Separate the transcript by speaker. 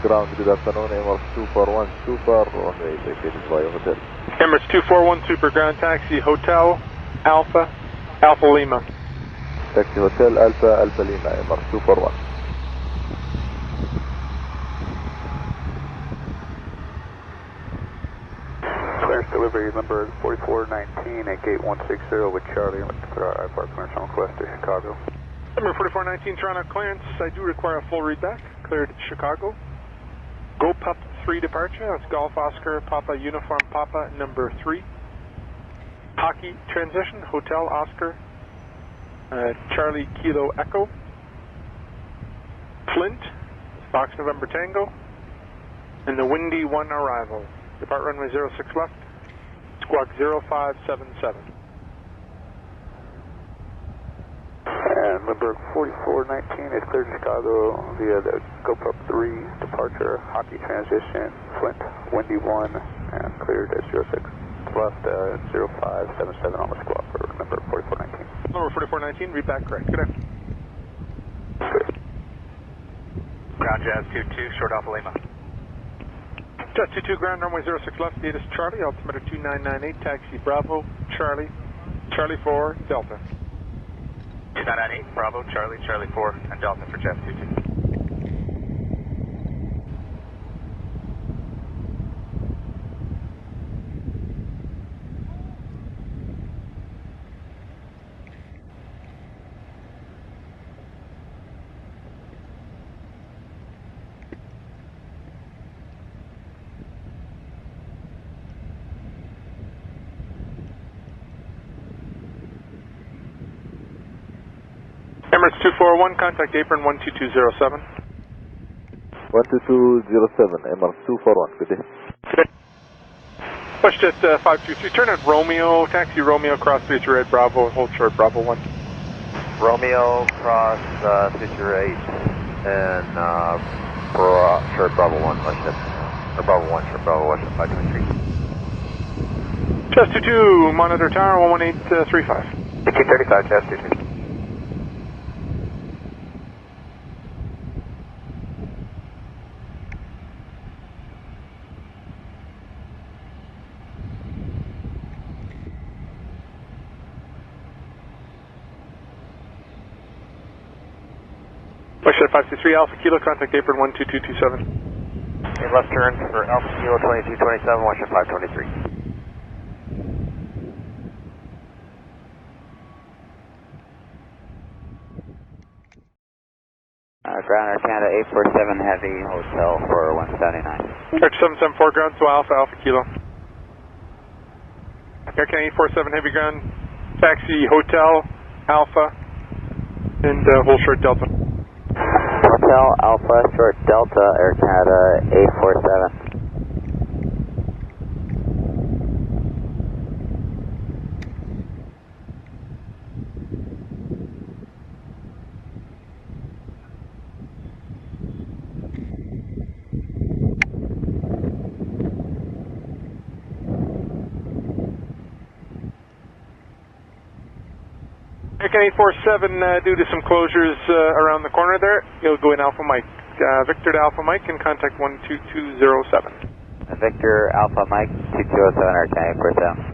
Speaker 1: Ground, good afternoon, Emirates 241 Super, runway vacated via hotel.
Speaker 2: Emirates 241 Super, ground taxi, Hotel, Alpha, Alpha Lima.
Speaker 1: Taxi Hotel, Alpha, Alpha Lima, Emirates 241.
Speaker 3: Clearance delivery number 4419 at gate 160 with Charlie for our IFR clearance on request to Chicago.
Speaker 2: Number 4419, Toronto clearance. I do require a full readback. Cleared Chicago. Go Pup 3 departure. That's Golf Oscar Papa Uniform Papa number 3. Hockey transition. Hotel Oscar Charlie Kilo Echo. Flint. Fox November Tango. And the Windy 1 arrival. Depart runway 06 left. Squawk 0577.
Speaker 3: And number 4419 is cleared Chicago via the GoPro 3 departure, hockey transition, Flint, Windy 1, and cleared at 06 left, 0577 on the squawk for number 4419.
Speaker 2: Number 4419, read back correct. Good afternoon.
Speaker 4: Ground Jazz 22, short Alpha Lima.
Speaker 2: Jazz 22, ground runway 06 left, data is Charlie, altimeter 2998, taxi Bravo, Charlie, Charlie 4, Delta.
Speaker 4: 2998, Bravo, Charlie, Charlie 4, and Delta for Jazz 22.
Speaker 2: Emirates 241, contact apron 12207.
Speaker 1: 12207, Emirates 241, good day.
Speaker 2: Good day. WestJet 523, turn at Romeo, taxi Romeo, cross 33 Bravo, hold short Bravo 1.
Speaker 5: Romeo, cross 38, and short Bravo 1, WestJet, or Bravo 1, short Bravo, WestJet 523.
Speaker 2: Jazz 22, monitor tower 11835.
Speaker 4: 1835, Jazz 22.
Speaker 2: WestJet 523, Alpha Kilo, contact apron 12227.
Speaker 5: Okay, left turn for Alpha Kilo 2227, WestJet 523.
Speaker 6: Ground Air Canada 847 Heavy, Hotel for 179.
Speaker 2: Air 774, ground to Alpha, Alpha Kilo. Air Canada 847 Heavy, ground, taxi Hotel, Alpha, and hold short Delta.
Speaker 6: Hotel Alpha, short Delta, Air Canada 847.
Speaker 2: Air Canada 847, due to some closures around the corner there, you'll go in Alpha Mike. Victor to Alpha Mike and contact 12207.
Speaker 6: Victor Alpha Mike 2207, Air Canada 847.